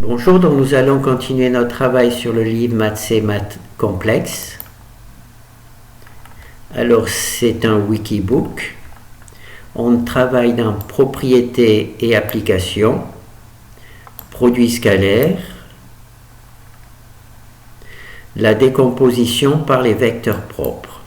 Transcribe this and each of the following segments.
Bonjour, donc nous allons continuer notre travail sur le livre Maths et Maths complexes. Alors c'est un wikibook. On travaille dans propriétés et applications, produits scalaires, la décomposition par les vecteurs propres.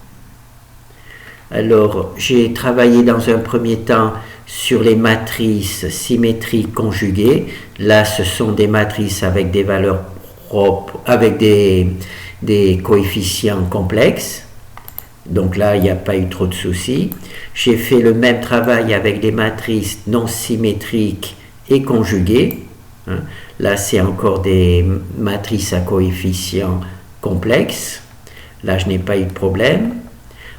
Alors j'ai travaillé dans un premier temps sur les matrices symétriques conjuguées. Là, ce sont des matrices avec des valeurs propres, avec des coefficients complexes. Donc là, il n'y a pas eu trop de soucis. J'ai fait le même travail avec des matrices non symétriques et conjuguées. Là, c'est encore des matrices à coefficients complexes. Là, je n'ai pas eu de problème.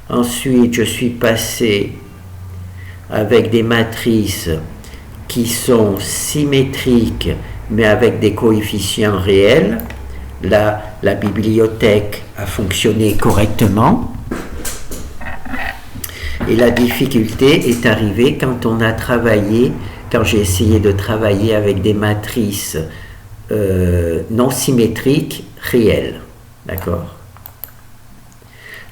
Ensuite, je suis passé avec des matrices qui sont symétriques mais avec des coefficients réels. Là, la bibliothèque a fonctionné correctement. Et la difficulté est arrivée quand j'ai essayé de travailler avec des matrices non symétriques réelles. D'accord ?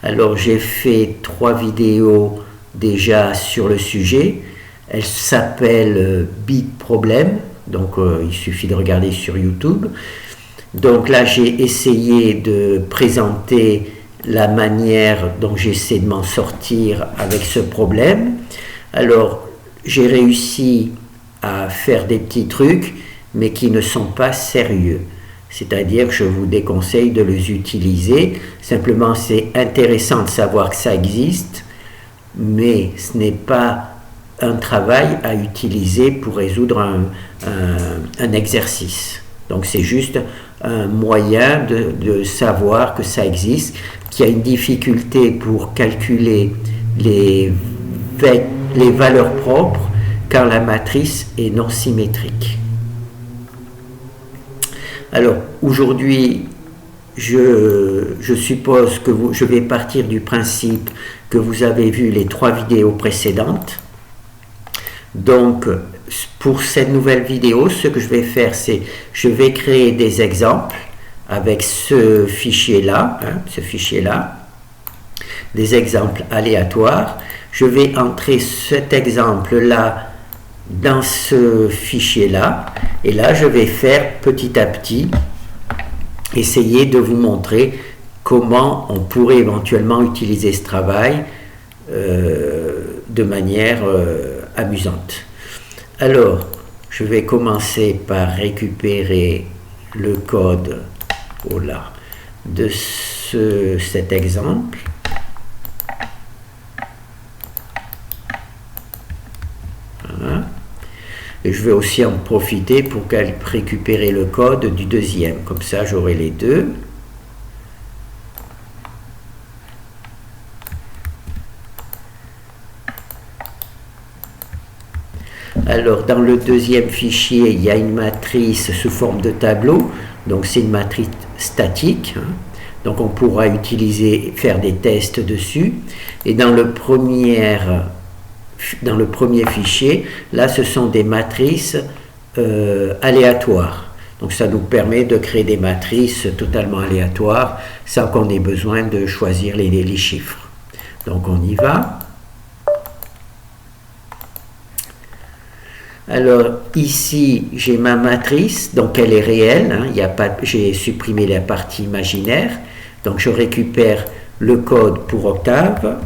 Alors j'ai fait 3 vidéos déjà sur le sujet. Elle s'appelle Big Problem, donc il suffit de regarder sur YouTube. Donc là, j'ai essayé de présenter la manière dont j'essaie de m'en sortir avec ce problème. Alors, j'ai réussi à faire des petits trucs, mais qui ne sont pas sérieux. C'est-à-dire que je vous déconseille de les utiliser. Simplement, c'est intéressant de savoir que ça existe, mais ce n'est pas un travail à utiliser pour résoudre un exercice. Donc c'est juste un moyen de savoir que ça existe, qu'il y a une difficulté pour calculer les valeurs propres quand la matrice est non symétrique. Alors aujourd'hui, je suppose que je vais partir du principe que vous avez vu les 3 vidéos précédentes. Donc, pour cette nouvelle vidéo, ce que je vais faire, c'est je vais créer des exemples avec ce fichier-là, des exemples aléatoires. Je vais entrer cet exemple-là dans ce fichier-là, et là, je vais faire petit à petit, essayer de vous montrer comment on pourrait éventuellement utiliser ce travail de manière amusante. Alors, je vais commencer par récupérer le code de cet exemple. Voilà. Et je vais aussi en profiter pour récupérer le code du deuxième. Comme ça, j'aurai les deux. Alors, dans le deuxième fichier, il y a une matrice sous forme de tableau. Donc, c'est une matrice statique. Donc, on pourra faire des tests dessus. Et dans le premier fichier, là, ce sont des matrices aléatoires. Donc, ça nous permet de créer des matrices totalement aléatoires sans qu'on ait besoin de choisir les chiffres. Donc, on y va. Alors, ici, j'ai ma matrice, donc elle est réelle. J'ai supprimé la partie imaginaire. Donc, je récupère le code pour Octave.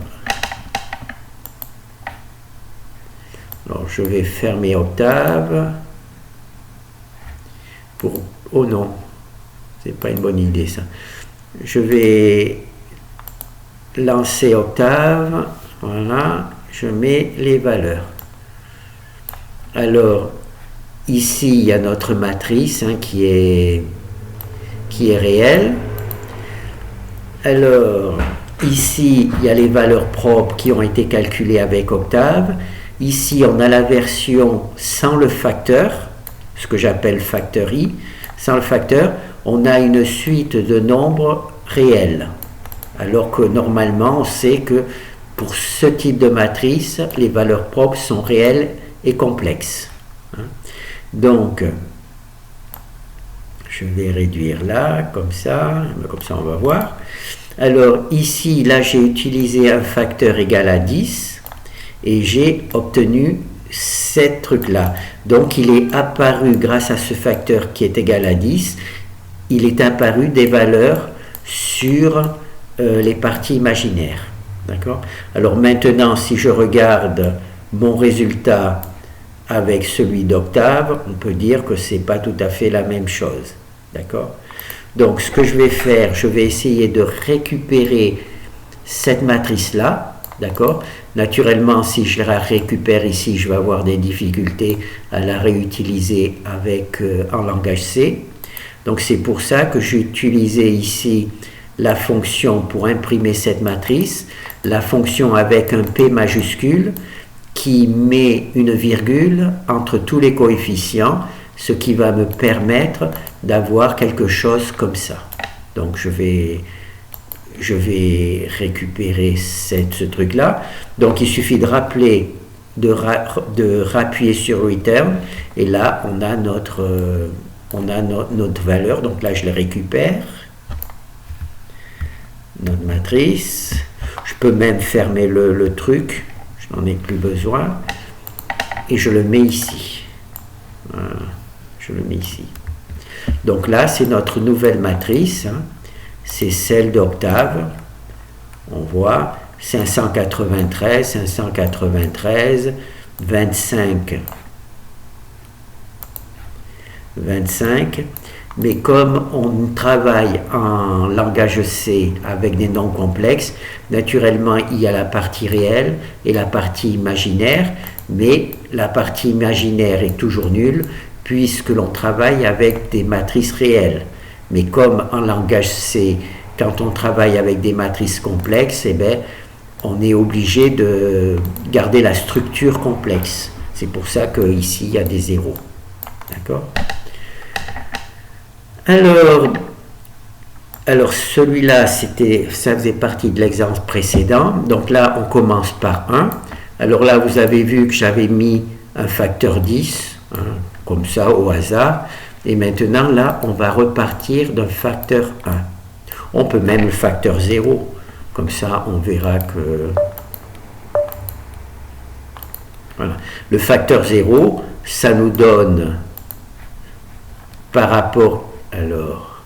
Alors, je vais fermer Octave. Oh non, c'est pas une bonne idée ça. Je vais lancer Octave. Voilà, je mets les valeurs. Alors, ici, il y a notre matrice qui est réelle. Alors, ici, il y a les valeurs propres qui ont été calculées avec Octave. Ici, on a la version sans le facteur, ce que j'appelle facteur i. Sans le facteur, on a une suite de nombres réels. Alors que normalement, on sait que pour ce type de matrice, les valeurs propres sont réelles et complexes. Donc, je vais réduire là, comme ça on va voir. Alors ici, là j'ai utilisé un facteur égal à 10 et j'ai obtenu ces trucs-là. Donc il est apparu, grâce à ce facteur qui est égal à 10, il est apparu des valeurs sur les parties imaginaires. D'accord? Alors maintenant, si je regarde mon résultat avec celui d'Octave, on peut dire que ce n'est pas tout à fait la même chose. D'accord? Donc ce que je vais faire, je vais essayer de récupérer cette matrice-là. D'accord? Naturellement, si je la récupère ici, je vais avoir des difficultés à la réutiliser en langage C. Donc c'est pour ça que j'ai utilisé ici la fonction pour imprimer cette matrice, la fonction avec un P majuscule qui met une virgule entre tous les coefficients, ce qui va me permettre d'avoir quelque chose comme ça. Donc je vais récupérer ce truc-là. Donc il suffit de rappeler, de rappuyer sur Return, et là on a notre valeur. Donc là je le récupère, notre matrice. Je peux même fermer le truc, je n'en ai plus besoin, et je le mets ici. Voilà, je le mets ici. Donc là c'est notre nouvelle matrice, hein. C'est celle d'Octave. On voit 593, 593, 25, 25. Mais comme on travaille en langage C avec des noms complexes, naturellement il y a la partie réelle et la partie imaginaire, mais la partie imaginaire est toujours nulle puisque l'on travaille avec des matrices réelles. Mais comme en langage C, quand on travaille avec des matrices complexes, eh bien, on est obligé de garder la structure complexe. C'est pour ça qu'ici, il y a des zéros. D'accord ? Alors celui-là, ça faisait partie de l'exemple précédent. Donc là, on commence par 1. Alors là, vous avez vu que j'avais mis un facteur 10, hein, comme ça, au hasard. Et maintenant, là, on va repartir d'un facteur 1. On peut même le facteur 0. Comme ça, on verra que... Voilà. Le facteur 0, ça nous donne, par rapport... Alors,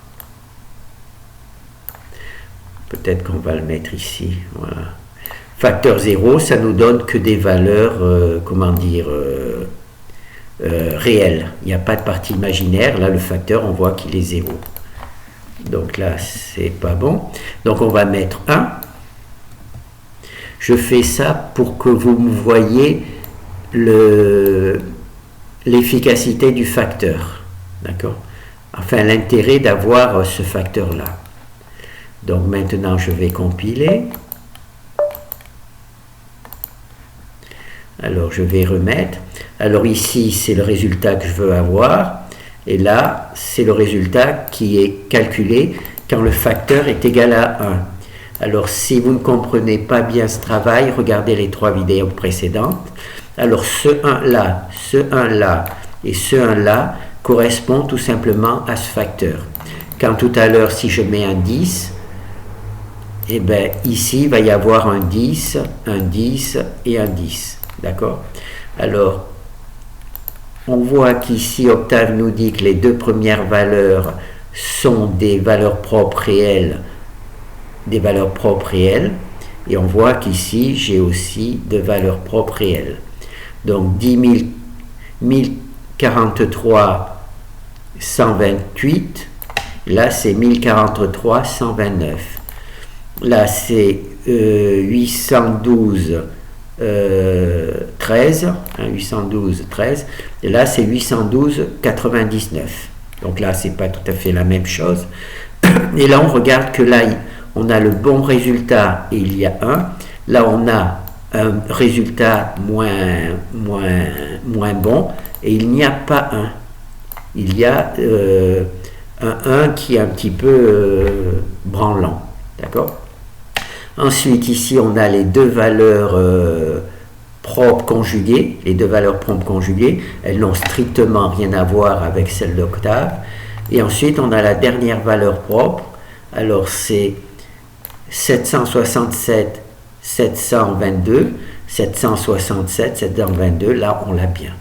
peut-être qu'on va le mettre ici. Voilà. Facteur 0, ça nous donne que des valeurs, réelles. Il n'y a pas de partie imaginaire. Là, le facteur, on voit qu'il est 0. Donc là, c'est pas bon. Donc, on va mettre 1. Je fais ça pour que vous voyez l'efficacité du facteur. D'accord ? Enfin, l'intérêt d'avoir ce facteur-là. Donc maintenant, je vais compiler. Alors, je vais remettre. Alors ici, c'est le résultat que je veux avoir. Et là, c'est le résultat qui est calculé quand le facteur est égal à 1. Alors, si vous ne comprenez pas bien ce travail, regardez les 3 vidéos précédentes. Alors, ce 1-là, ce 1-là et ce 1-là correspond tout simplement à ce facteur. Quand tout à l'heure, si je mets un 10, eh bien ici, il va y avoir un 10 et un 10. D'accord? Alors, on voit qu'ici, Octave nous dit que les 2 premières valeurs sont des valeurs propres réelles, et on voit qu'ici, j'ai aussi de valeurs propres réelles. Donc, 1043, 128, là c'est 1043, 129, là c'est 812, 13, 13, et là c'est 812, 99. Donc là c'est pas tout à fait la même chose. Et là on regarde que là on a le bon résultat et il y a 1. Là on a un résultat moins bon et il n'y a pas 1. Il y a un 1 qui est un petit peu branlant. D'accord? Ensuite, ici, on a les 2 valeurs propres conjuguées. Les 2 valeurs propres conjuguées, elles n'ont strictement rien à voir avec celles d'Octave. Et ensuite, on a la dernière valeur propre. Alors, c'est 767, 722, 767, 722. Là, on l'a bien.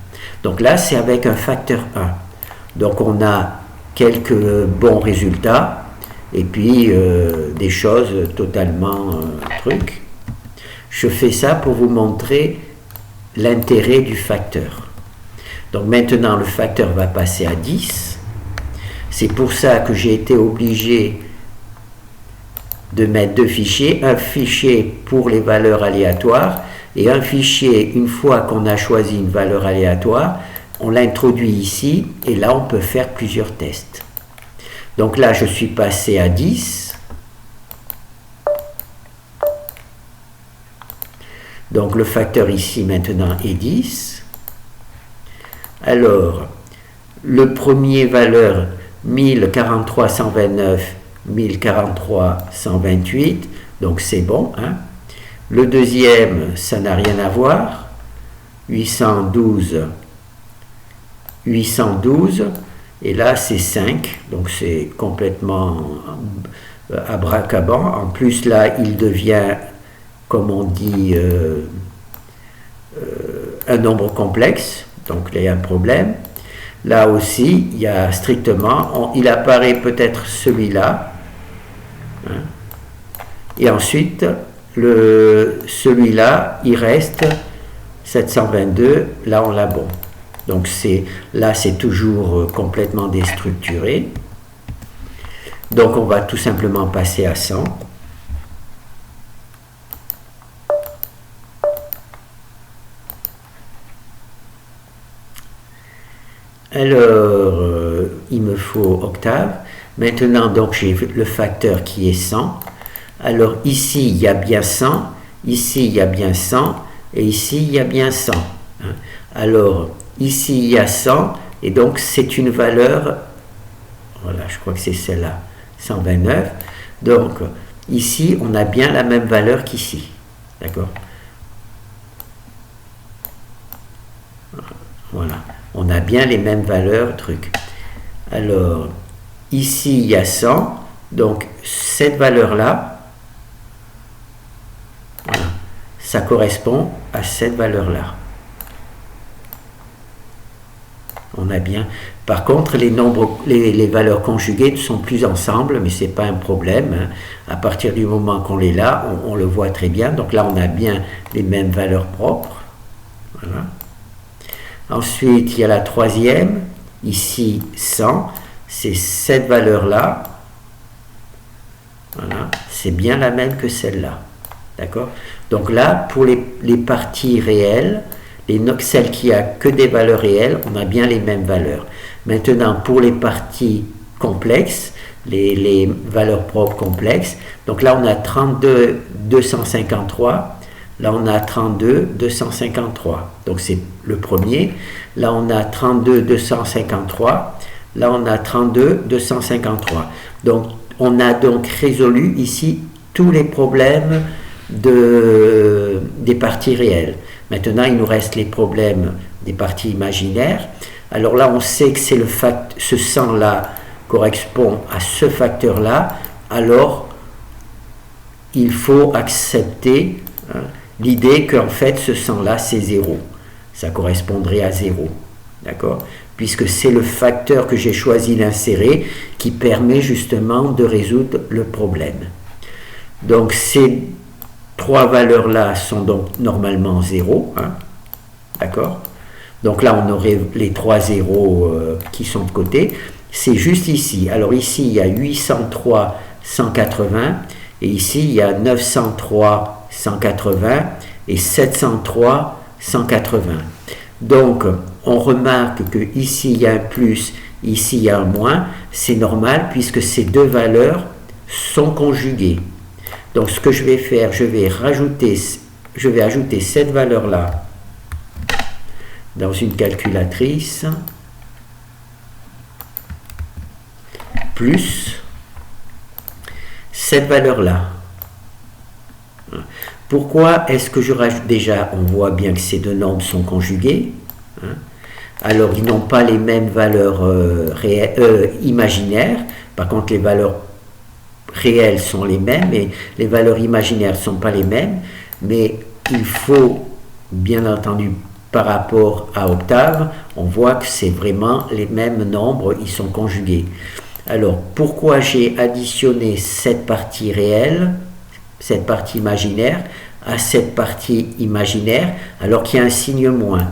Donc là, c'est avec un facteur 1. Donc, on a quelques bons résultats et puis des choses totalement trucs. Je fais ça pour vous montrer l'intérêt du facteur. Donc maintenant, le facteur va passer à 10. C'est pour ça que j'ai été obligé de mettre deux fichiers. Un fichier pour les valeurs aléatoires et un fichier, une fois qu'on a choisi une valeur aléatoire, on l'introduit ici et là, on peut faire plusieurs tests. Donc là, je suis passé à 10. Donc le facteur ici maintenant est 10. Alors, le premier valeur 1043 129, 1043 128, donc c'est bon. Hein? Le deuxième, ça n'a rien à voir. 812, 812, et là c'est 5, donc c'est complètement abracadabra. En plus là, il devient, comme on dit, un nombre complexe, donc il y a un problème. Là aussi, il y a strictement, il apparaît peut-être celui-là, hein, et ensuite, celui-là, il reste 722, là on l'a bon. Donc là c'est toujours complètement déstructuré. Donc on va tout simplement passer à 100. Alors, il me faut octave. Maintenant, donc, j'ai le facteur qui est 100. Alors, ici, il y a bien 100. Ici, il y a bien 100. Et ici, il y a bien 100. Hein. Alors, ici, il y a 100. Et donc, c'est une valeur... Voilà, je crois que c'est celle-là. 129. Donc, ici, on a bien la même valeur qu'ici. D'accord? Voilà. On a bien les mêmes valeurs, truc. Alors, ici, il y a 100. Donc, cette valeur-là, voilà, ça correspond à cette valeur-là. On a bien. Par contre, les valeurs conjuguées ne sont plus ensemble, mais ce n'est pas un problème. Hein. À partir du moment qu'on est là, on le voit très bien. Donc là, on a bien les mêmes valeurs propres. Voilà. Ensuite, il y a la troisième, ici 100, c'est cette valeur-là, voilà, c'est bien la même que celle-là, d'accord? Donc là, pour les parties réelles, celles qui a que des valeurs réelles, on a bien les mêmes valeurs. Maintenant, pour les parties complexes, les valeurs propres complexes, donc là on a 32 253, là on a 32 253, donc c'est le premier. Là on a 32 253, là on a 32 253. Donc on a donc résolu ici tous les problèmes des parties réelles. Maintenant il nous reste les problèmes des parties imaginaires. Alors là on sait que c'est ce 100 là correspond à ce facteur là, alors il faut accepter, hein, l'idée qu'en fait ce 100 là c'est 0, ça correspondrait à 0, d'accord, puisque c'est le facteur que j'ai choisi d'insérer qui permet justement de résoudre le problème. Donc ces trois valeurs là sont donc normalement 0, hein, d'accord, donc là on aurait les trois zéros qui sont de côté, c'est juste ici. Alors ici il y a 803 180 et ici il y a 903 180 et 703 180. Donc on remarque que ici il y a un plus, ici il y a un moins, c'est normal puisque ces deux valeurs sont conjuguées. Donc ce que je vais faire, je vais ajouter cette valeur là dans une calculatrice plus cette valeur là. Pourquoi est-ce que je rajoute? Déjà, on voit bien que ces deux nombres sont conjugués. Hein. Alors, ils n'ont pas les mêmes valeurs imaginaires. Par contre, les valeurs réelles sont les mêmes et les valeurs imaginaires ne sont pas les mêmes. Mais il faut, bien entendu, par rapport à Octave, on voit que c'est vraiment les mêmes nombres, ils sont conjugués. Alors, pourquoi j'ai additionné cette partie réelle, cette partie imaginaire, à cette partie imaginaire, alors qu'il y a un signe moins?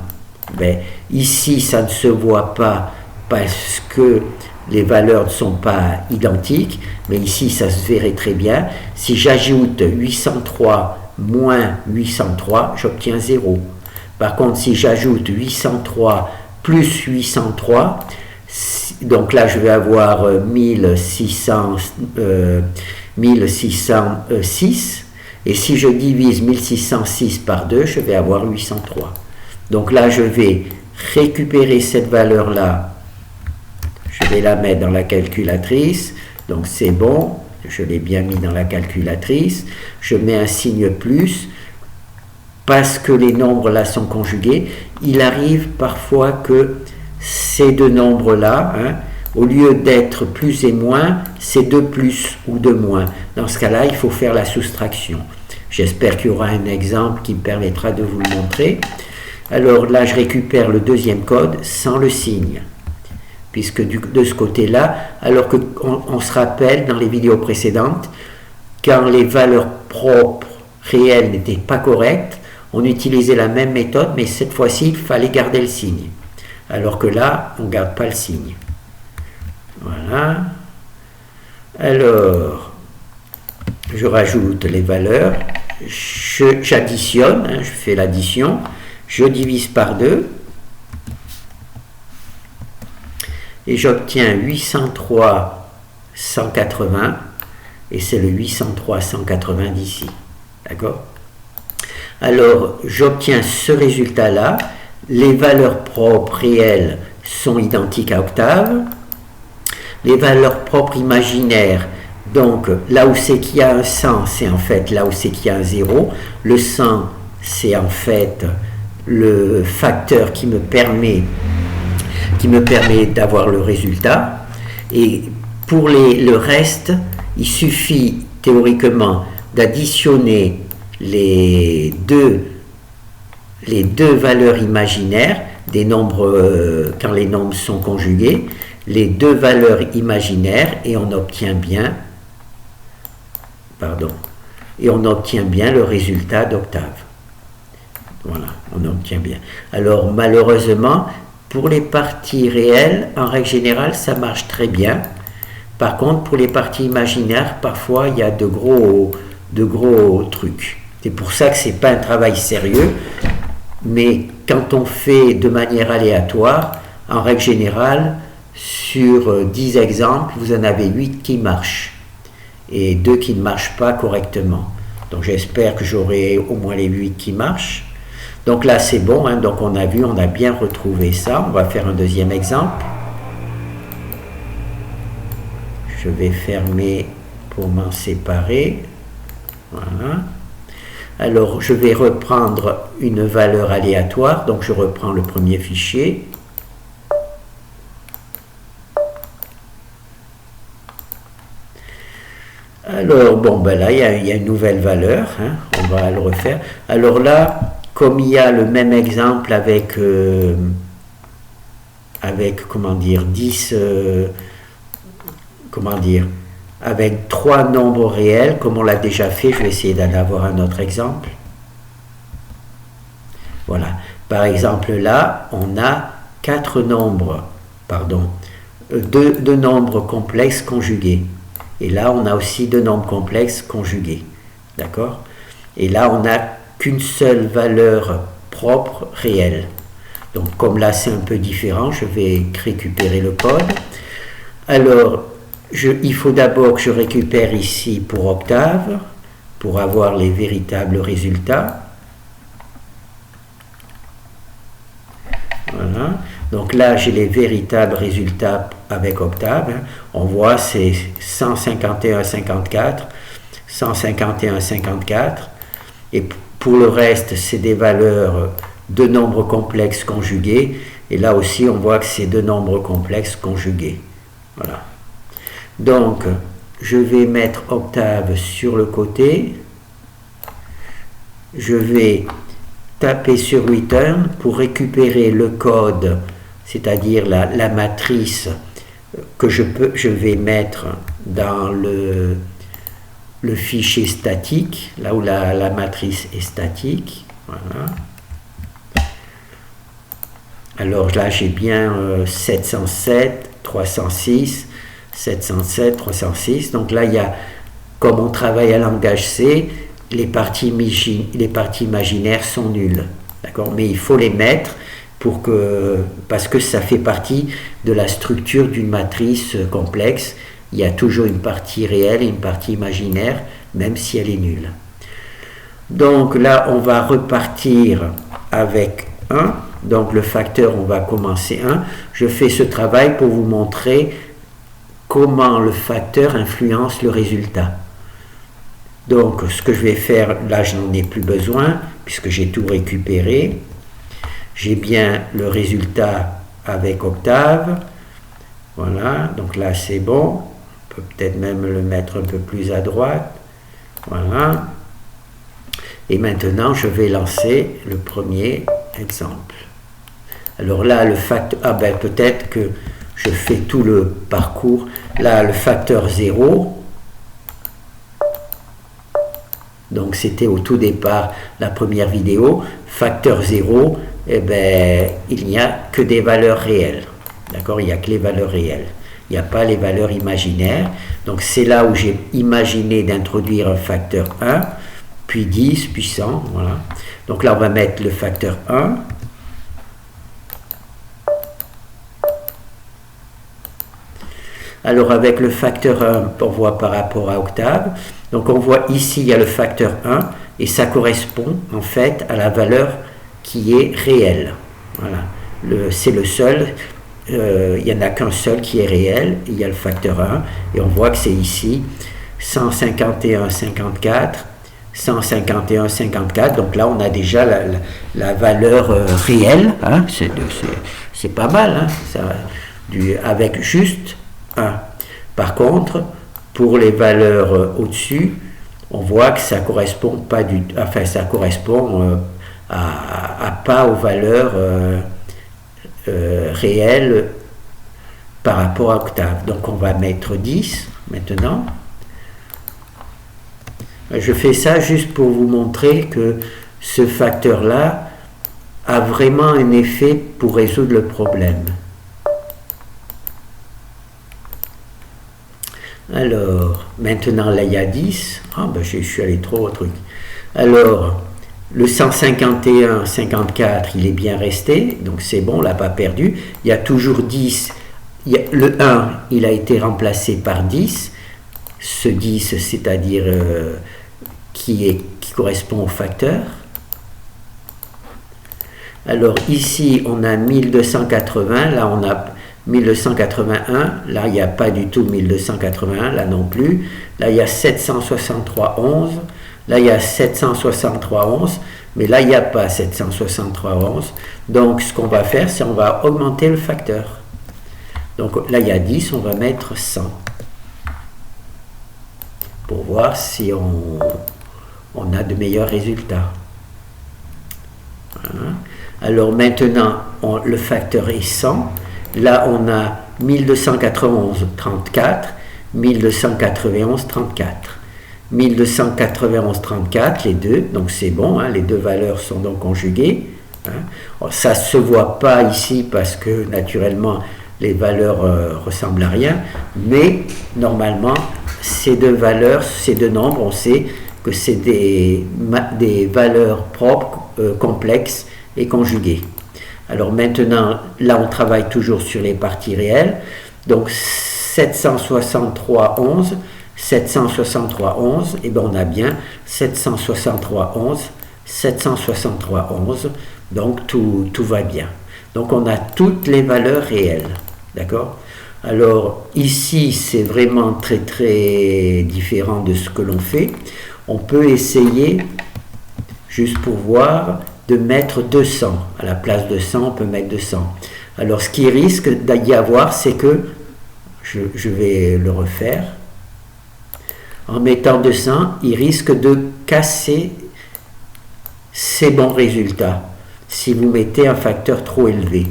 Ben, ici, ça ne se voit pas parce que les valeurs ne sont pas identiques, mais ici, ça se verrait très bien. Si j'ajoute 803 moins 803, j'obtiens 0. Par contre, si j'ajoute 803 plus 803, donc là, je vais avoir 1606. Et si je divise 1606 par 2, je vais avoir 803. Donc là, je vais récupérer cette valeur-là. Je vais la mettre dans la calculatrice. Donc c'est bon. Je l'ai bien mis dans la calculatrice. Je mets un signe plus. Parce que les nombres là sont conjugués, il arrive parfois que ces deux nombres-là, au lieu d'être plus et moins, c'est 2 plus ou 2 moins. Dans ce cas-là, il faut faire la soustraction. J'espère qu'il y aura un exemple qui me permettra de vous le montrer. Alors là, je récupère le deuxième code sans le signe. Puisque de ce côté-là, alors qu'on se rappelle dans les vidéos précédentes, quand les valeurs propres réelles n'étaient pas correctes, on utilisait la même méthode, mais cette fois-ci, il fallait garder le signe. Alors que là, on ne garde pas le signe. Voilà. Alors, je rajoute les valeurs. J'additionne, je fais l'addition. Je divise par 2. Et j'obtiens 803 180. Et c'est le 803 180 d'ici. D'accord ? Alors, j'obtiens ce résultat-là. Les valeurs propres réelles sont identiques à Octave. Les valeurs propres imaginaires, donc là où c'est qu'il y a un 100, c'est en fait là où c'est qu'il y a un 0. Le 100, c'est en fait le facteur qui me permet d'avoir le résultat. Et pour le reste, il suffit théoriquement d'additionner les deux valeurs imaginaires des nombres, quand les nombres sont conjugués, les deux valeurs imaginaires et on obtient bien le résultat d'Octave. Voilà, on obtient bien. Alors malheureusement, pour les parties réelles, en règle générale, ça marche très bien. Par contre, pour les parties imaginaires, parfois il y a de gros trucs. C'est pour ça que ce n'est pas un travail sérieux, mais quand on fait de manière aléatoire, en règle générale, sur 10 exemples, vous en avez 8 qui marchent et 2 qui ne marchent pas correctement. Donc j'espère que j'aurai au moins les 8 qui marchent. Donc là c'est bon, donc on a vu, on a bien retrouvé ça. On va faire un deuxième exemple. Je vais fermer pour m'en séparer. Voilà. Alors, je vais reprendre une valeur aléatoire. Donc, je reprends le premier fichier. Alors, bon, ben là, il y a une nouvelle valeur. On va le refaire. Alors là, comme il y a le même exemple avec comment dire, 10... avec 3 nombres réels, comme on l'a déjà fait, je vais essayer d'en avoir un autre exemple. Voilà. Par exemple, là, on a 2 nombres complexes conjugués. Et là, on a aussi 2 nombres complexes conjugués. D'accord? Et là, on n'a qu'une seule valeur propre réelle. Donc, comme là, c'est un peu différent, je vais récupérer le code. Alors, il faut d'abord que je récupère ici pour Octave, pour avoir les véritables résultats. Voilà. Donc là, j'ai les véritables résultats avec Octave. On voit, c'est 151,54, 151,54. Et pour le reste, c'est des valeurs de nombres complexes conjugués. Et là aussi, on voit que c'est deux nombres complexes conjugués. Voilà. Donc, je vais mettre octave sur le côté. Je vais taper sur return pour récupérer le code, c'est-à-dire la matrice que je vais mettre dans le fichier statique, là où la matrice est statique. Voilà. Alors là, j'ai bien 707, 306, 707, 306. Donc là, il y a, comme on travaille à langage C, les parties imaginaires sont nulles. D'accord? Mais il faut les mettre parce que ça fait partie de la structure d'une matrice complexe. Il y a toujours une partie réelle et une partie imaginaire, même si elle est nulle. Donc là, on va repartir avec 1. Donc le facteur, on va commencer 1. Je fais ce travail pour vous montrer comment le facteur influence le résultat. Donc ce que je vais faire, là je n'en ai plus besoin, puisque j'ai tout récupéré. J'ai bien le résultat avec octave. Voilà, donc là c'est bon. On peut peut-être même le mettre un peu plus à droite. Voilà. Et maintenant, je vais lancer le premier exemple. Alors là, le facteur... peut-être que je fais tout le parcours. Là, le facteur 0. Donc, c'était au tout départ la première vidéo. Facteur 0, il n'y a que des valeurs réelles. D'accord? Il n'y a que les valeurs réelles. Il n'y a pas les valeurs imaginaires. Donc, c'est là où j'ai imaginé d'introduire un facteur 1, puis 10, puis 100. Voilà. Donc là, on va mettre le facteur 1. Alors, avec le facteur 1, on voit par rapport à octave. Donc, on voit ici, il y a le facteur 1, et ça correspond, en fait, à la valeur qui est réelle. Voilà. C'est le seul... il n'y en a qu'un seul qui est réel, il y a le facteur 1, et on voit que c'est ici 151,54, 151,54, donc là on a déjà la valeur réelle, hein, c'est pas mal, hein, avec juste 1. Par contre, pour les valeurs au-dessus, on voit que ça correspond pas ça correspond pas aux valeurs réel par rapport à octave. Donc on va mettre 10 maintenant. Je fais ça juste pour vous montrer que ce facteur là a vraiment un effet pour résoudre le problème. Alors maintenant là il y a 10. Je suis allé trop au truc. Alors le 151,54, il est bien resté, donc c'est bon, on ne l'a pas perdu. Il y a toujours 10. Le 1, il a été remplacé par 10. Ce 10, c'est-à-dire qui correspond au facteur. Alors ici, on a 1280, là on a 1281, là il n'y a pas du tout 1281, là non plus. Là il y a 763,11. Là, il y a 763,11, mais là, il n'y a pas 763,11. Donc, ce qu'on va faire, c'est on va augmenter le facteur. Donc, là, il y a 10, on va mettre 100. Pour voir si on a de meilleurs résultats. Voilà. Alors, maintenant, le facteur est 100. Là, on a 1291,34, 1291,34. 1291,34, les deux, donc c'est bon, hein, les deux valeurs sont donc conjuguées. Hein. Ça ne se voit pas ici parce que naturellement les valeurs ressemblent à rien, mais normalement ces deux valeurs, ces deux nombres, on sait que c'est des valeurs propres, complexes et conjuguées. Alors maintenant, là on travaille toujours sur les parties réelles, donc 763,11, 763,11, et bien on a bien 763,11, 763,11, donc tout va bien. Donc on a toutes les valeurs réelles, d'accord? Alors ici c'est vraiment très très différent de ce que l'on fait. On peut essayer, juste pour voir, de mettre 200. À la place de 100, on peut mettre 200. Alors ce qui risque d'y avoir, c'est que, je vais le refaire, en mettant 200, il risque de casser ces bons résultats si vous mettez un facteur trop élevé.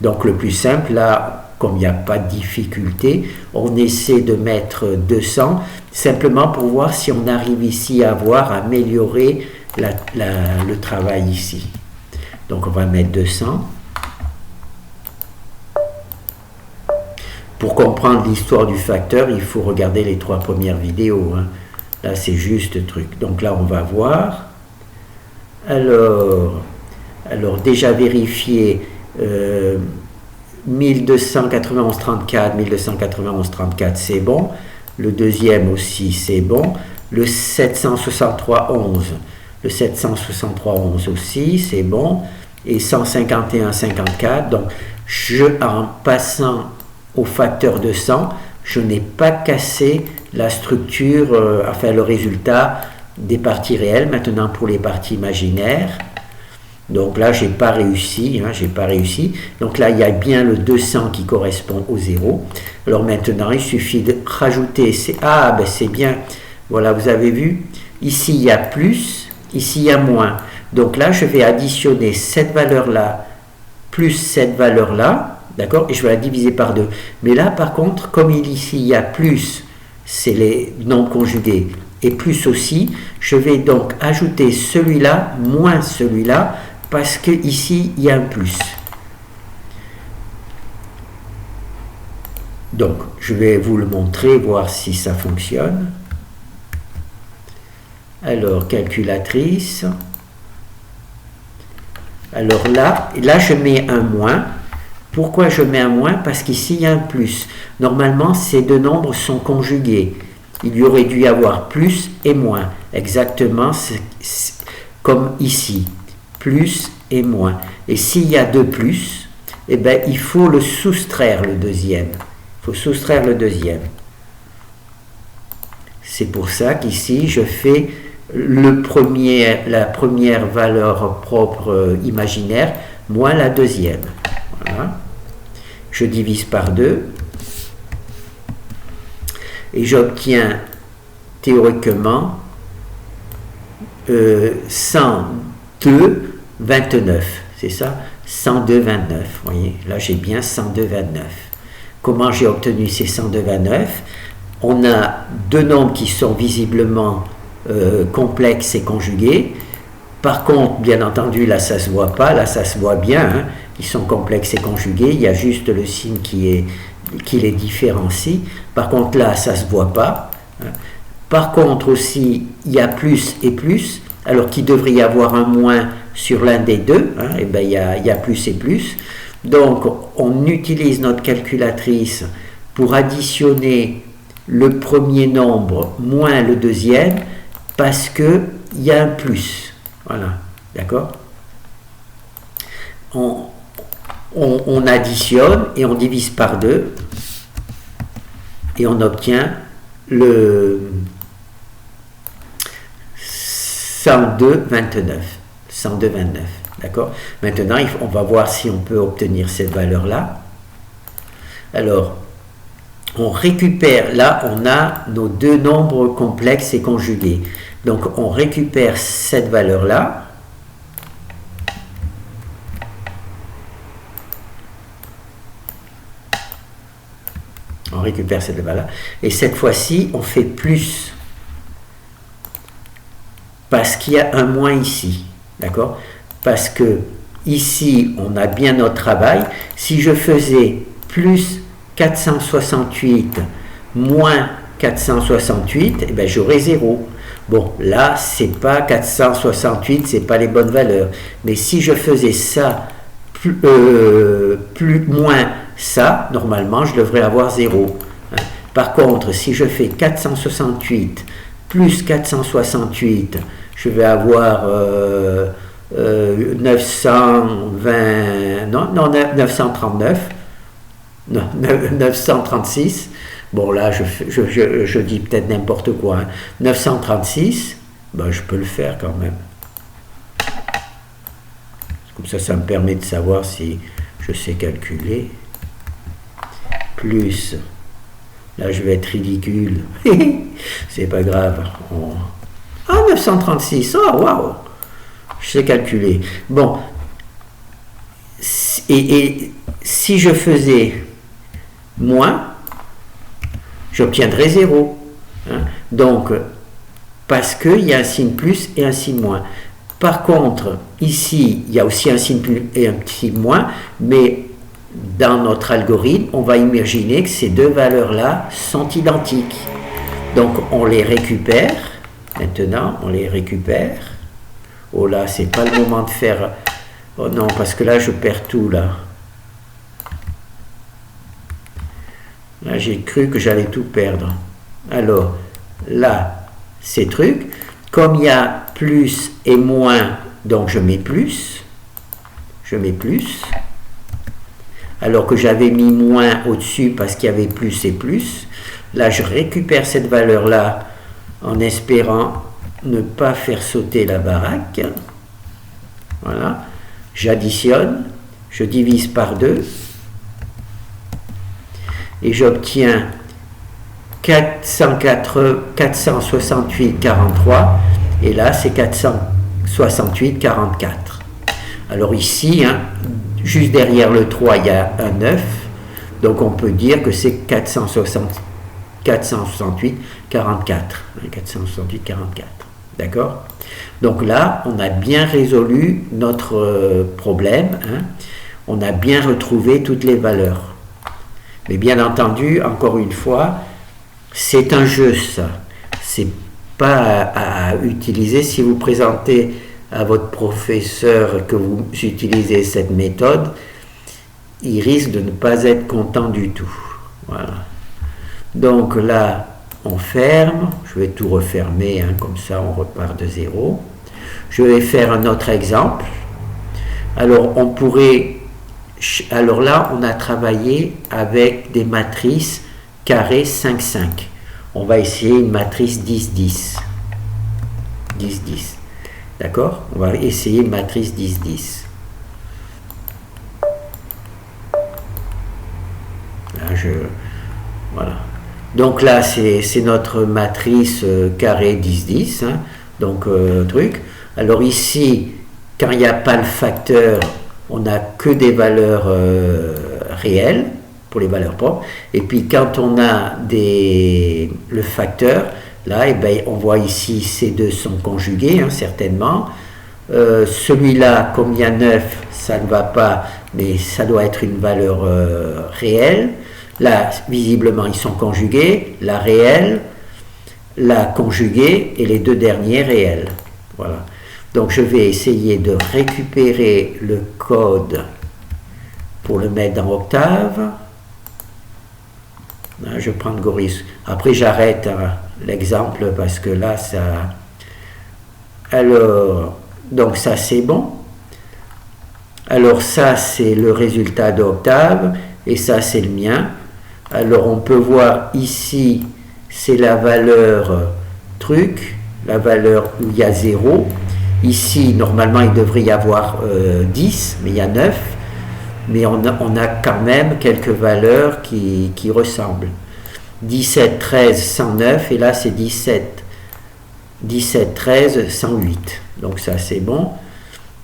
Donc le plus simple, là, comme il n'y a pas de difficulté, on essaie de mettre 200, simplement pour voir si on arrive ici à améliorer le travail ici. Donc on va mettre 200. Pour comprendre l'histoire du facteur, il faut regarder les 3 premières vidéos. Hein. Là, c'est juste le truc. Donc là, on va voir. Alors déjà vérifié 1291,34, 1291,34, c'est bon. Le deuxième aussi, c'est bon. Le 763,11, le 763,11 aussi, c'est bon. Et 151,54. Donc, en passant au facteur de 100, je n'ai pas cassé la structure, enfin le résultat des parties réelles. Maintenant pour les parties imaginaires, donc là j'ai pas réussi, donc là il y a bien le 200 qui correspond au 0. Alors maintenant il suffit de rajouter, c'est bien, voilà, vous avez vu, ici il y a plus, ici il y a moins, donc là je vais additionner cette valeur là plus cette valeur là. D'accord? Et je vais la diviser par 2. Mais là, par contre, comme ici, il y a plus, c'est les nombres conjugués, et plus aussi, je vais donc ajouter celui-là moins celui-là, parce que ici, il y a un plus. Donc, je vais vous le montrer, voir si ça fonctionne. Alors, calculatrice. Alors là, je mets un moins. Pourquoi je mets un moins? Parce qu'ici, il y a un plus. Normalement, ces deux nombres sont conjugués. Il y aurait dû y avoir plus et moins. Exactement comme ici. Plus et moins. Et s'il y a deux plus, eh bien, il faut le soustraire, le deuxième. Il faut soustraire le deuxième. C'est pour ça qu'ici, je fais la première valeur propre imaginaire moins la deuxième. Voilà. Je divise par 2 et j'obtiens théoriquement 102,29. C'est ça? 102,29. Vous voyez, là j'ai bien 102,29. Comment j'ai obtenu ces 102,29? On a deux nombres qui sont visiblement complexes et conjugués. Par contre, bien entendu, là ça se voit pas, là ça se voit bien. Hein. Ils sont complexes et conjugués, il y a juste le signe qui les différencie. Par contre là ça se voit pas. Par contre aussi il y a plus et plus, alors qu'il devrait y avoir un moins sur l'un des deux, hein, et bien il y a plus et plus. Donc on utilise notre calculatrice pour additionner le premier nombre moins le deuxième, parce qu'il y a un plus. Voilà, d'accord? On additionne et on divise par 2 et on obtient le 102,29. 102,29, d'accord? Maintenant, on va voir si on peut obtenir cette valeur-là. Alors, on récupère, là, on a nos deux nombres complexes et conjugués. Donc, on récupère cette valeur-là. On récupère cette valeur-là. Et cette fois-ci, on fait plus. Parce qu'il y a un moins ici. D'accord? Parce que ici, on a bien notre travail. Si je faisais plus 468 moins 468, eh bien, j'aurais 0. Bon, là, c'est pas 468, c'est pas les bonnes valeurs. Mais si je faisais ça moins ça, normalement, je devrais avoir 0. Par contre, si je fais 468 plus 468, je vais avoir 920, non, 939, non, 936. Bon, là, je dis peut-être n'importe quoi. Hein. 936, ben, je peux le faire quand même. Comme ça me permet de savoir si je sais calculer, plus, là je vais être ridicule, c'est pas grave, ah, 936, oh waouh, je sais calculer. Bon, et si je faisais moins, j'obtiendrais 0. Hein. Donc, parce qu'il y a un signe plus et un signe moins. Par contre, ici, il y a aussi un signe plus et un signe moins, mais dans notre algorithme, on va imaginer que ces deux valeurs-là sont identiques. Donc, on les récupère. Maintenant, on les récupère. Oh là, c'est pas le moment de faire... Oh non, parce que là, je perds tout, là. Là, j'ai cru que j'allais tout perdre. Alors, là, ces trucs, comme il y a plus et moins, donc je mets plus. Je mets plus. Alors que j'avais mis moins au-dessus parce qu'il y avait plus et plus. Là, je récupère cette valeur-là en espérant ne pas faire sauter la baraque. Voilà. J'additionne, je divise par 2 et j'obtiens 468,43 et là c'est 468,44. Alors ici, hein, juste derrière le 3, il y a un 9, donc on peut dire que c'est 468,44. 468,44. D'accord? Donc là, on a bien résolu notre problème. Hein. On a bien retrouvé toutes les valeurs. Mais bien entendu, encore une fois, c'est un jeu, ça. C'est pas à utiliser si vous présentez à votre professeur que vous utilisez cette méthode, il risque de ne pas être content du tout. Voilà. Donc là, on ferme, je vais tout refermer, hein, comme ça on repart de 0. Je vais faire un autre exemple. Alors on pourrait, alors là on a travaillé avec des matrices carré 5, 5. On va essayer une matrice 10, 10. 10, 10. D'accord? On va essayer une matrice 10, 10. Là, voilà. Donc là, c'est notre matrice carré 10, 10. Hein. Donc, truc. Alors ici, quand il n'y a pas le facteur, on n'a que des valeurs réelles pour les valeurs propres. Et puis quand on a le facteur, là, eh ben, on voit ici ces deux sont conjugués, hein, certainement. Celui-là, comme il y a 9, ça ne va pas, mais ça doit être une valeur réelle. Là, visiblement, ils sont conjugués, la réelle, la conjuguée et les deux derniers réels. Voilà. Donc, je vais essayer de récupérer le code pour le mettre dans Octave. Je prends le Goris. Après, j'arrête l'exemple parce que là, ça... Alors, donc ça, c'est bon. Alors, ça, c'est le résultat d'Octave et ça, c'est le mien. Alors, on peut voir ici, c'est la valeur truc, la valeur où il y a 0. Ici, normalement, il devrait y avoir 10, mais il y a 9. Mais on a quand même quelques valeurs qui ressemblent. 17, 13, 109, et là c'est 17, 13, 108. Donc ça c'est bon.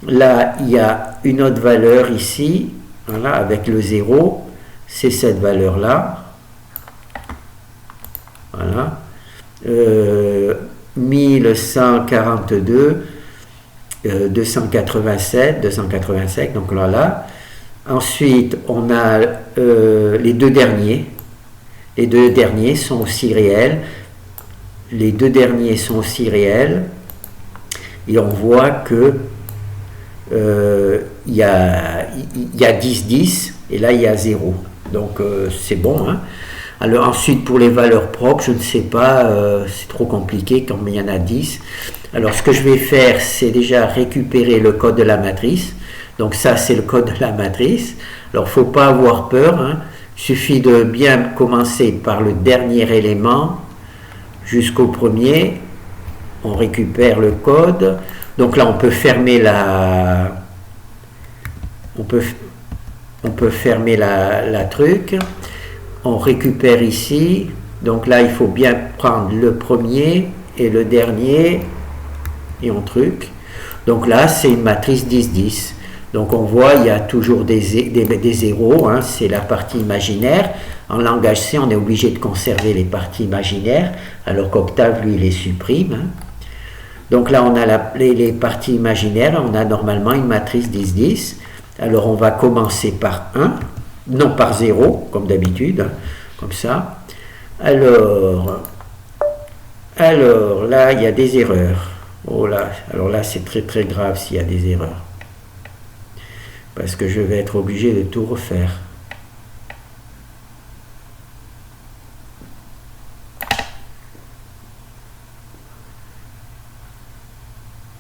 Là, il y a une autre valeur ici, voilà, avec le 0, c'est cette valeur-là. Voilà. 1142, 287, 285, donc là. Ensuite, on a les deux derniers. Les deux derniers sont aussi réels. Les deux derniers sont aussi réels. Et on voit que il y a 10, 10, et là, il y a 0. Donc, c'est bon. Hein. Alors, ensuite, pour les valeurs propres, je ne sais pas, c'est trop compliqué quand il y en a 10. Alors, ce que je vais faire, c'est déjà récupérer le code de la matrice. Donc ça, c'est le code de la matrice. Alors, il ne faut pas avoir peur. Hein. Il suffit de bien commencer par le dernier élément jusqu'au premier. On récupère le code. Donc là, on peut fermer la... on peut fermer la truc. On récupère ici. Donc là, il faut bien prendre le premier et le dernier et on truc. Donc là, c'est une matrice 10-10. Donc on voit, il y a toujours des zéros, hein, c'est la partie imaginaire. En langage C, on est obligé de conserver les parties imaginaires, alors qu'Octave, lui, les supprime. Hein. Donc là, on a les parties imaginaires, on a normalement une matrice 10-10. Alors on va commencer par 1, non par 0, comme d'habitude, hein, comme ça. Alors là, il y a des erreurs. Oh là, alors là, c'est très très grave s'il y a des erreurs. Parce que je vais être obligé de tout refaire.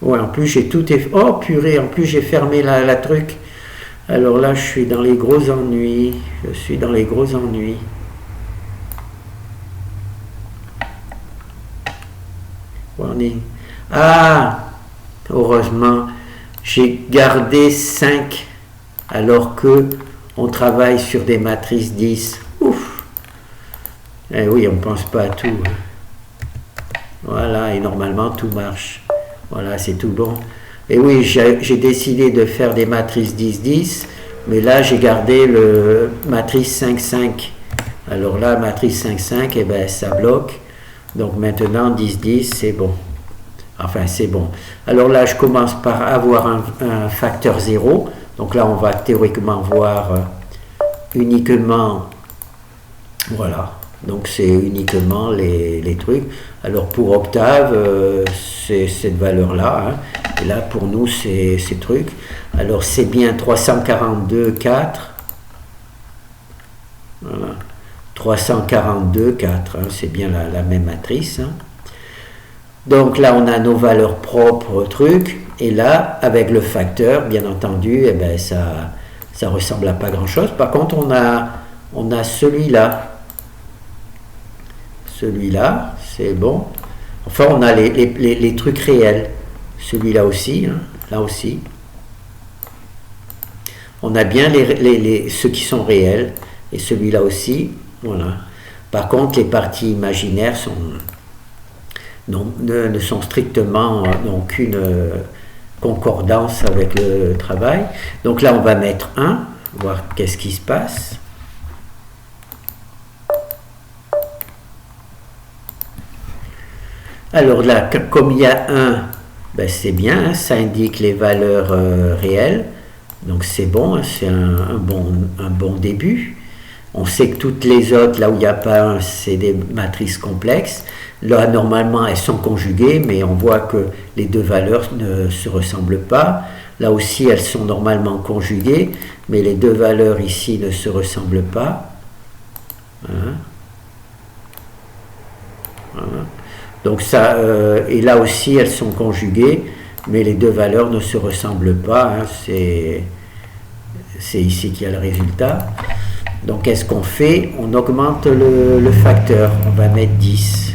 Ouais, en plus j'ai tout... Oh purée, en plus j'ai fermé la truc. Alors là, je suis dans les gros ennuis. Je suis dans les gros ennuis. Ah, heureusement, j'ai gardé 5 alors que on travaille sur des matrices 10. Ouf. Eh oui, on ne pense pas à tout. Voilà, et normalement tout marche. Voilà, c'est tout bon. Et oui, j'ai décidé de faire des matrices 10-10, mais là j'ai gardé le matrice 5-5. Alors là, matrice 5-5, eh ben, ça bloque. Donc maintenant, 10-10, c'est bon. Enfin, c'est bon. Alors là, je commence par avoir un facteur 0. Donc là, on va théoriquement voir uniquement... Voilà. Donc c'est uniquement les trucs. Alors pour Octave, c'est cette valeur-là. Hein. Et là, pour nous, c'est ces trucs. Alors c'est bien 342,4. Voilà. 342,4. Hein. C'est bien la même matrice. Hein. Donc là, on a nos valeurs propres trucs. Et là, avec le facteur, bien entendu, eh ben, ça ressemble à pas grand-chose. Par contre, on a celui-là. Celui-là, c'est bon. Enfin, on a les trucs réels. Celui-là aussi, hein, là aussi. On a bien ceux qui sont réels. Et celui-là aussi, voilà. Par contre, les parties imaginaires ne sont strictement, n'ont aucune concordance avec le travail. Donc là, on va mettre 1, voir qu'est-ce qui se passe. Alors là, comme il y a 1, ben c'est bien, hein, ça indique les valeurs réelles. Donc c'est bon, hein, c'est un bon début. On sait que toutes les autres, là où il n'y a pas 1, c'est des matrices complexes. Là, normalement, elles sont conjuguées, mais on voit que les deux valeurs ne se ressemblent pas. Là aussi, elles sont normalement conjuguées, mais les deux valeurs ici ne se ressemblent pas. Hein. Voilà. Donc ça, et là aussi, elles sont conjuguées, mais les deux valeurs ne se ressemblent pas. Hein. C'est ici qu'il y a le résultat. Donc, qu'est-ce qu'on fait? On augmente le facteur. On va mettre 10.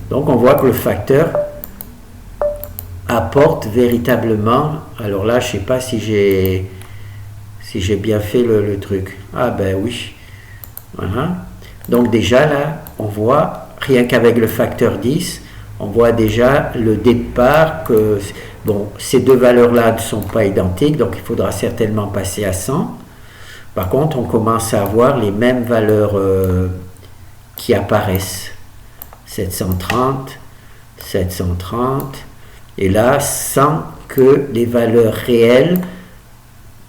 Donc, on voit que le facteur apporte véritablement... Alors là, je ne sais pas si j'ai bien fait le truc. Ah ben oui. Voilà. Donc déjà, là, on voit, rien qu'avec le facteur 10, on voit déjà le départ que... Bon, ces deux valeurs-là ne sont pas identiques, donc il faudra certainement passer à 100. Par contre, on commence à avoir les mêmes valeurs qui apparaissent. 730, 730, et là, sans que les valeurs réelles,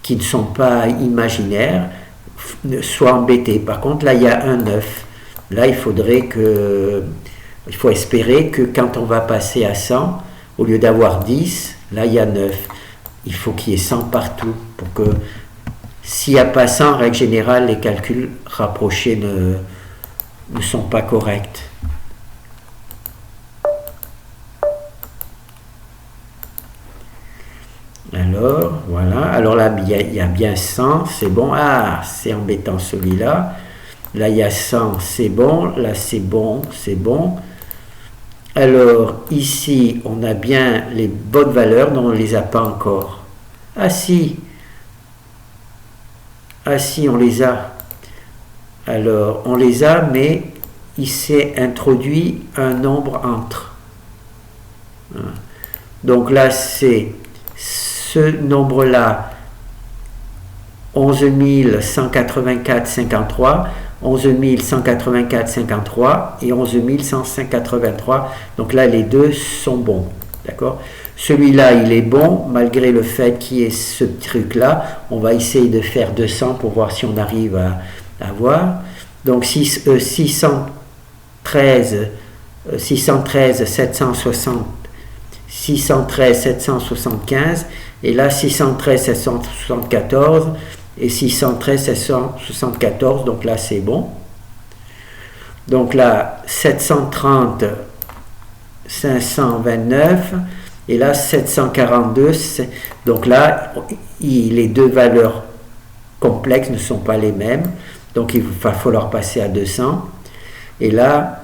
qui ne sont pas imaginaires, soient embêtées. Par contre, là, il y a un 9. Là, il faut espérer que quand on va passer à 100, au lieu d'avoir 10, là, il y a 9. Il faut qu'il y ait 100 partout pour que... S'il n'y a pas 100, en règle générale, les calculs rapprochés ne sont pas corrects. Alors, voilà. Alors là, il y a bien 100, c'est bon. Ah, c'est embêtant celui-là. Là, il y a 100, c'est bon. Là, c'est bon, c'est bon. Alors, ici, on a bien les bonnes valeurs, mais on ne les a pas encore. Ah si, Ah si, on les a. Alors, on les a, mais il s'est introduit un nombre entre. Donc là, c'est ce nombre-là, 11 184,53, 11 184,53 et 11 183. Donc là, les deux sont bons. D'accord? Celui-là, il est bon, malgré le fait qu'il y ait ce truc-là. On va essayer de faire 200 pour voir si on arrive à voir. Donc 613, 760, 613, 775, et là 613, 774, et 613, 774, donc là c'est bon. Donc là 730, 529, et là 742, donc là les deux valeurs complexes ne sont pas les mêmes, donc il va falloir passer à 200, et là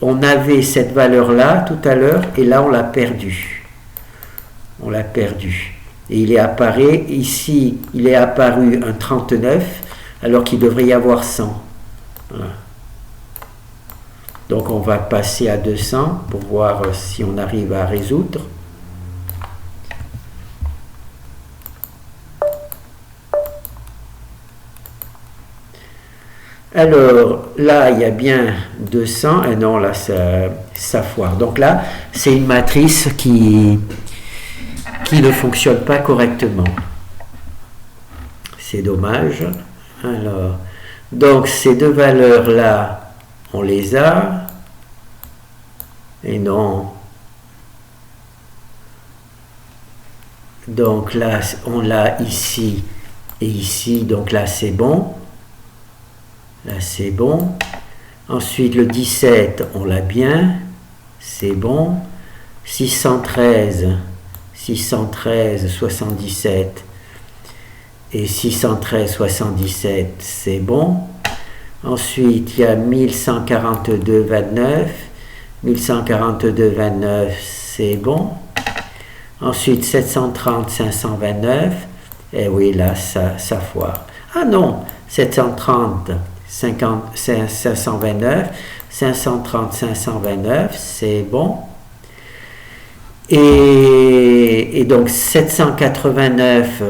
on avait cette valeur là tout à l'heure, et là on l'a perdu, et il est apparu ici, il est apparu un 39 alors qu'il devrait y avoir 100. Voilà. Donc on va passer à 200 pour voir si on arrive à résoudre. Alors là il y a bien 200, et non là ça foire. Donc là c'est une matrice qui ne fonctionne pas correctement. C'est dommage. Alors, donc ces deux valeurs là on les a, et non. Donc là, on l'a ici et ici, donc là c'est bon. Là c'est bon. Ensuite le 17, on l'a bien, c'est bon. 613, 77 et 613, 77, c'est bon. Ensuite, il y a 1142,29. 1142,29, c'est bon. Ensuite, 730, 529. Et oui, là, ça foire. Ah non, 730, 529. 530, 529, c'est bon. Et donc, 789,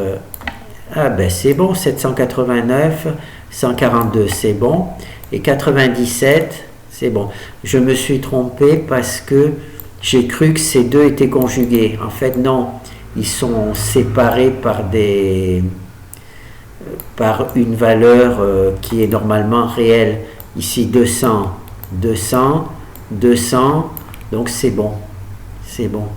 ah ben c'est bon, 789. 142, c'est bon. Et 97, c'est bon. Je me suis trompé parce que j'ai cru que ces deux étaient conjugués. En fait, non. Ils sont séparés par une valeur qui est normalement réelle. Ici, 200, 200, 200. Donc, c'est bon. C'est bon.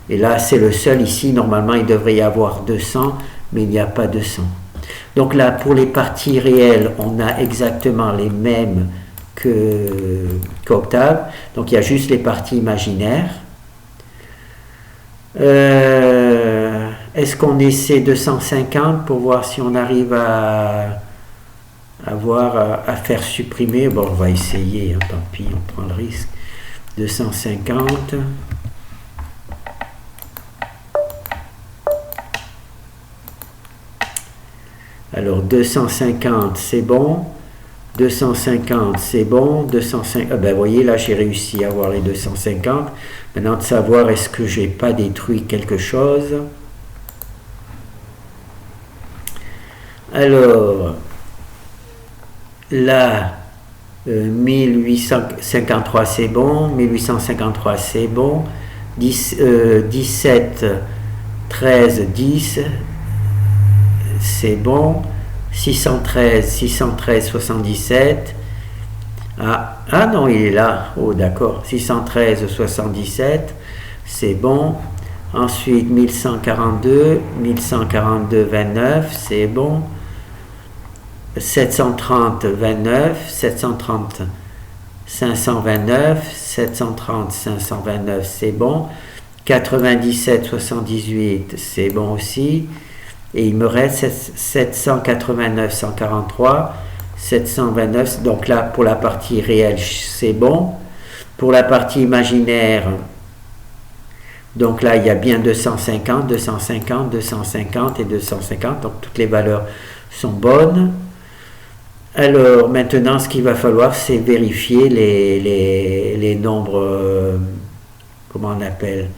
Et là, c'est le seul. Ici, normalement, il devrait y avoir 200, mais il n'y a pas 200. Donc là, pour les parties réelles, on a exactement les mêmes qu'Octave. Donc il y a juste les parties imaginaires. Est-ce qu'on essaie 250 pour voir si on arrive à faire supprimer? Bon, on va essayer, hein, tant pis, on prend le risque. 250. Alors 250 c'est bon, 250 c'est bon, 250, ben vous voyez là j'ai réussi à avoir les 250. Maintenant de savoir est-ce que j'ai pas détruit quelque chose. Alors là 1853 c'est bon, 1853 c'est bon, 17 13 10 c'est bon, 613, 77, ah non, il est là, oh d'accord, 613, 77, c'est bon. Ensuite 1142, 29, c'est bon. 730, 29, 730, 529, 730, 529, c'est bon. 97, 78, c'est bon aussi. Et il me reste 789, 143, 729. Donc là, pour la partie réelle, c'est bon. Pour la partie imaginaire, Donc là, il y a bien 250, 250, 250 et 250. Donc toutes les valeurs sont bonnes. Alors maintenant, ce qu'il va falloir, c'est vérifier les nombres, comment on appelle,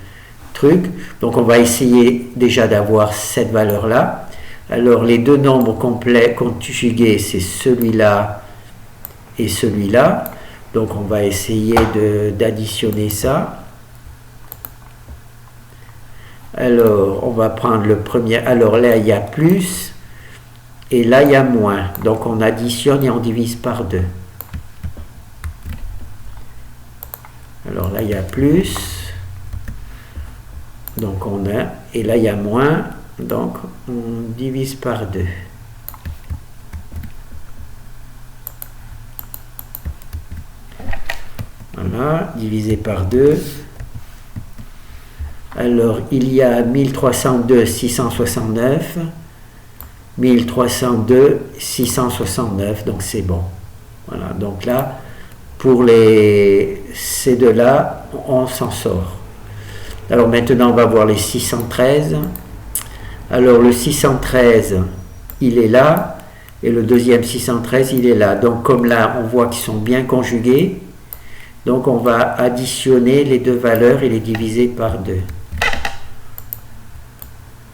trucs. Donc on va essayer déjà d'avoir cette valeur-là. Alors les deux nombres complets conjugués, c'est celui-là et celui-là. Donc on va essayer d'additionner ça. Alors on va prendre le premier. Alors là il y a plus et là il y a moins. Donc on additionne et on divise par 2. Alors là il y a plus. Donc on a, et là il y a moins. Donc on divise par 2. Voilà, divisé par 2. Alors, il y a 1302, 669. 1302, 669. Donc, c'est bon. Voilà. Donc là, pour ces deux-là, on s'en sort. Alors, maintenant, on va voir les 613. Alors, le 613, il est là. Et le deuxième 613, il est là. Donc, comme là, on voit qu'ils sont bien conjugués. Donc on va additionner les deux valeurs et les diviser par 2.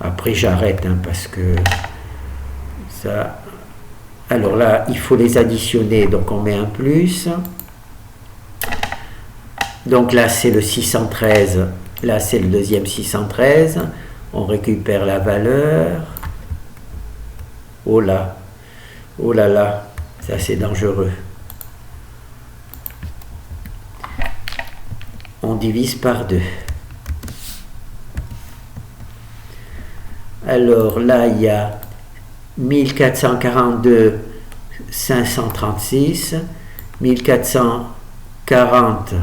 Après j'arrête parce que ça... Alors là, il faut les additionner, donc on met un plus. Donc là c'est le 613, là c'est le deuxième 613. On récupère la valeur. Oh là là, ça c'est dangereux. On divise par 2. Alors là, il y a 1442, 536, 1440,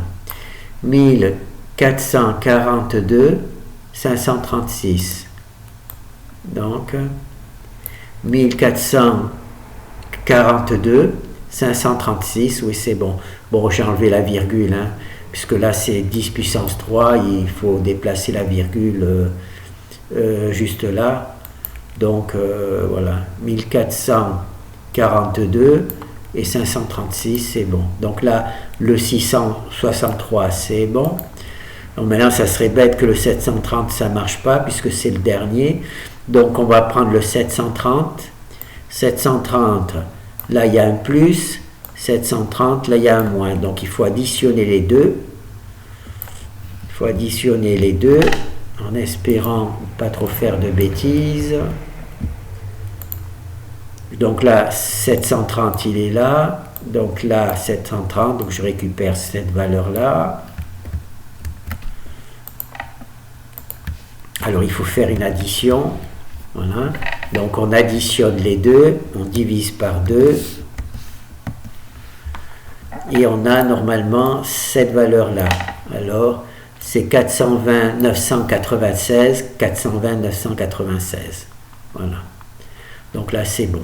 1442, 536. Donc, 1442, 536, oui c'est bon. Bon, j'ai enlevé la virgule, puisque là c'est 10 puissance 3, il faut déplacer la virgule juste là. Donc voilà, 1442 et 536 c'est bon. Donc là, le 663 c'est bon. Donc maintenant, ça serait bête que le 730 ça marche pas, puisque c'est le dernier. Donc on va prendre le 730. 730, là il y a un plus. 730, là il y a un moins. Donc il faut additionner les deux. Il faut additionner les deux en espérant pas trop faire de bêtises. Donc là 730 il est là. Donc là 730, donc je récupère cette valeur là. Alors il faut faire une addition. Voilà. Donc on additionne les deux, on divise par 2. Et on a normalement cette valeur-là. Alors, c'est 420 996, 420 996. Voilà. Donc là, c'est bon.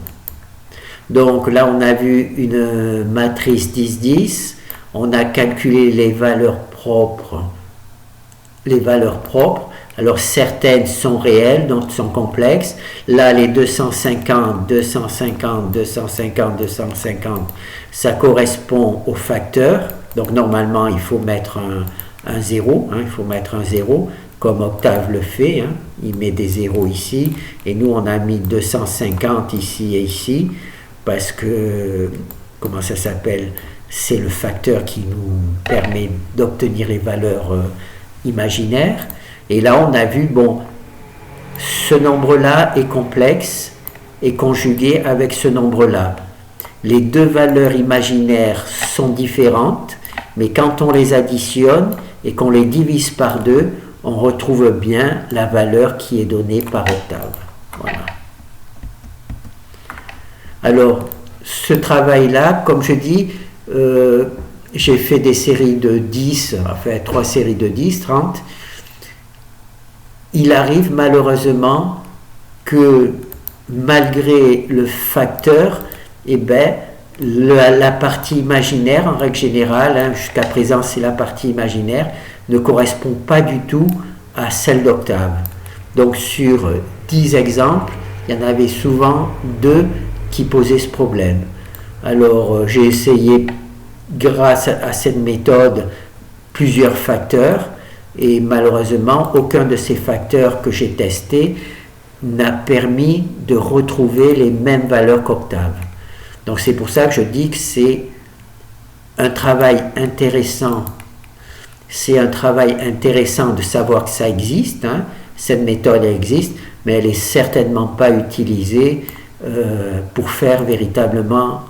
Donc là, on a vu une matrice 10-10. On a calculé les valeurs propres. Alors, certaines sont réelles, donc sont complexes. Là, les 250, 250, 250, 250, ça correspond au facteur. Donc, normalement, il faut mettre un 0. Il faut mettre un 0, comme Octave le fait. Il met des zéros ici. Et nous, on a mis 250 ici et ici. Parce que, comment ça s'appelle? C'est le facteur qui nous permet d'obtenir les valeurs imaginaires. Et là, on a vu, bon, ce nombre-là est complexe et conjugué avec ce nombre-là. Les deux valeurs imaginaires sont différentes, mais quand on les additionne et qu'on les divise par 2, on retrouve bien la valeur qui est donnée par Octave. Voilà. Alors, ce travail-là, comme je dis, j'ai fait des séries de 10, enfin 3 séries de 10, 30. Il arrive malheureusement que malgré le facteur, la partie imaginaire, en règle générale, jusqu'à présent c'est la partie imaginaire, ne correspond pas du tout à celle d'Octave. Donc sur 10 exemples, il y en avait souvent 2 qui posaient ce problème. Alors j'ai essayé, grâce à cette méthode, plusieurs facteurs, et malheureusement aucun de ces facteurs que j'ai testés n'a permis de retrouver les mêmes valeurs qu'Octave. Donc c'est pour ça que je dis que c'est un travail intéressant. C'est un travail intéressant de savoir que ça existe, hein. Cette méthode existe, mais elle n'est certainement pas utilisée pour faire véritablement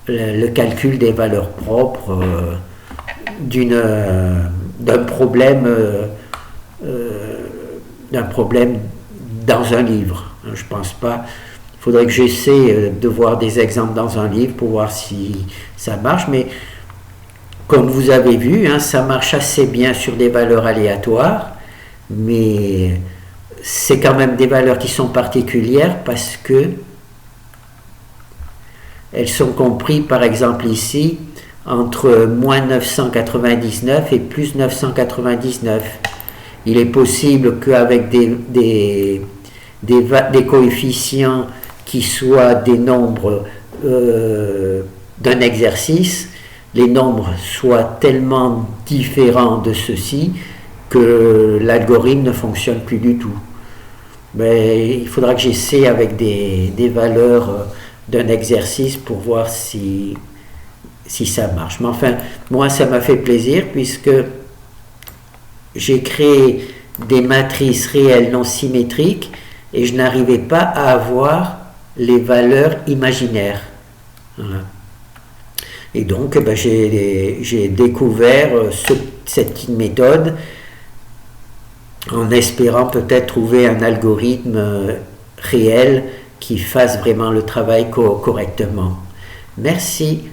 le calcul des valeurs propres d'un problème dans un livre. Je pense pas. Il faudrait que j'essaie de voir des exemples dans un livre pour voir si ça marche, mais comme vous avez vu, hein, ça marche assez bien sur des valeurs aléatoires, mais c'est quand même des valeurs qui sont particulières parce que elles sont comprises, par exemple ici, entre moins 999 et plus 999. Il est possible qu'avec des coefficients qui soient des nombres d'un exercice, les nombres soient tellement différents de ceux-ci que l'algorithme ne fonctionne plus du tout. Mais il faudra que j'essaie avec des valeurs d'un exercice pour voir si ça marche. Mais enfin, moi, ça m'a fait plaisir puisque j'ai créé des matrices réelles non symétriques et je n'arrivais pas à avoir les valeurs imaginaires. Voilà. Et donc, j'ai découvert cette méthode en espérant peut-être trouver un algorithme réel qui fasse vraiment le travail correctement. Merci.